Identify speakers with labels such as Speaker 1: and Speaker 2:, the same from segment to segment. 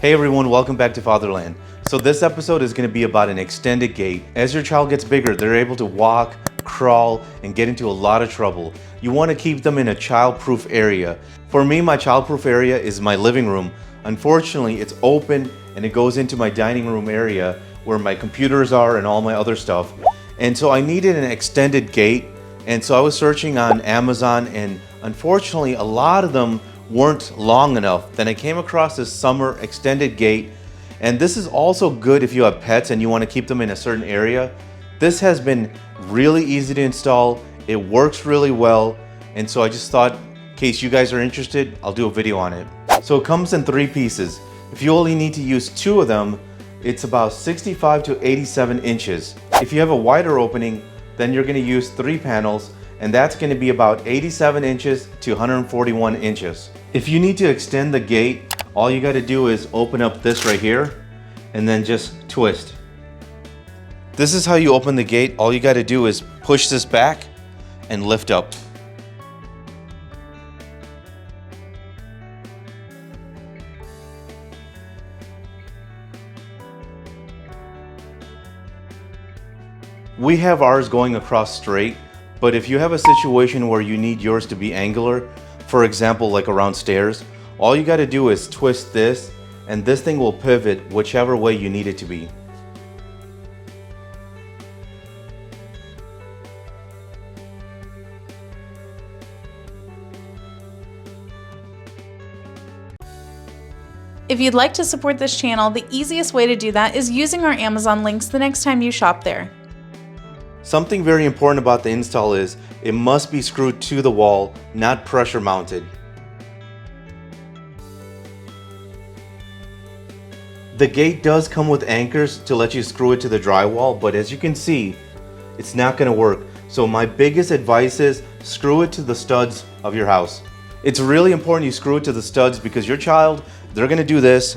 Speaker 1: Hey everyone, welcome back to Fatherland. So this episode is going to be about an extended gait. As your child gets bigger, they're able to walk, crawl, and get into a lot of trouble. You want to keep them in a child-proof area. For me, my child-proof area is my living room. Unfortunately, it's open and it goes into my dining room area where my computers are and all my other stuff. And so I needed an extended gait. And so I was searching on Amazon, and unfortunately, a lot of them weren't long enough. Then I came across this summer extended gait, and this is also good if you have pets and you want to keep them in a certain area. This has been really easy to install. It works really well, and so I just thought, in case you guys are interested, I'll do a video on it. So it comes in 3 pieces. If you only need to use 2 of them, it's about 65 to 87 inches. If you have a wider opening, then you're going to use 3 panels, and that's going to be about 87 inches to 141 inches. If you need to extend the gate, all you got to do is open up this right here and then just twist. This is how you open the gate. All you got to do is push this back and lift up. We have ours going across straight, but if you have a situation where you need yours to be angular, for example like around stairs, all you got to do is twist this and this thing will pivot whichever way you need it to be.
Speaker 2: If you'd like to support this channel, the easiest way to do that is using our Amazon links the next time you shop there.
Speaker 1: Something very important about the install is it must be screwed to the wall, not pressure mounted. The gate does come with anchors to let you screw it to the drywall, but as you can see, it's not going to work. So my biggest advice is screw it to the studs of your house. It's really important you screw it to the studs because your child, they're going to do this.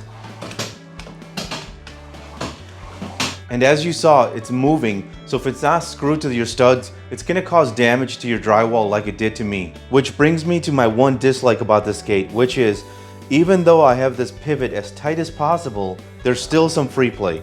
Speaker 1: And as you saw, it's moving, so if it's not screwed to your studs, it's going to cause damage to your drywall like it did to me. Which brings me to my one dislike about this gate, which is, even though I have this pivot as tight as possible, there's still some free play.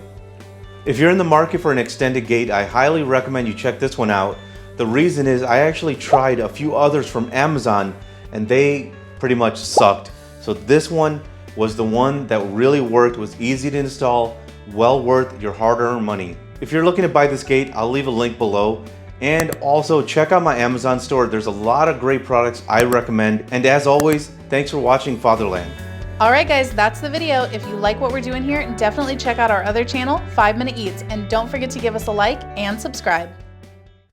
Speaker 1: If you're in the market for an extended gate, I highly recommend you check this one out. The reason is I actually tried a few others from Amazon and they pretty much sucked. So this one was the one that really worked, was easy to install, well worth your hard-earned money. If you're looking to buy this gate, I'll leave a link below. And also check out my Amazon store. There's a lot of great products I recommend. And as always, thanks for watching Fatherland.
Speaker 2: Alright guys, that's the video. If you like what we're doing here, definitely check out our other channel, 5 Minute Eats, and don't forget to give us a like and subscribe.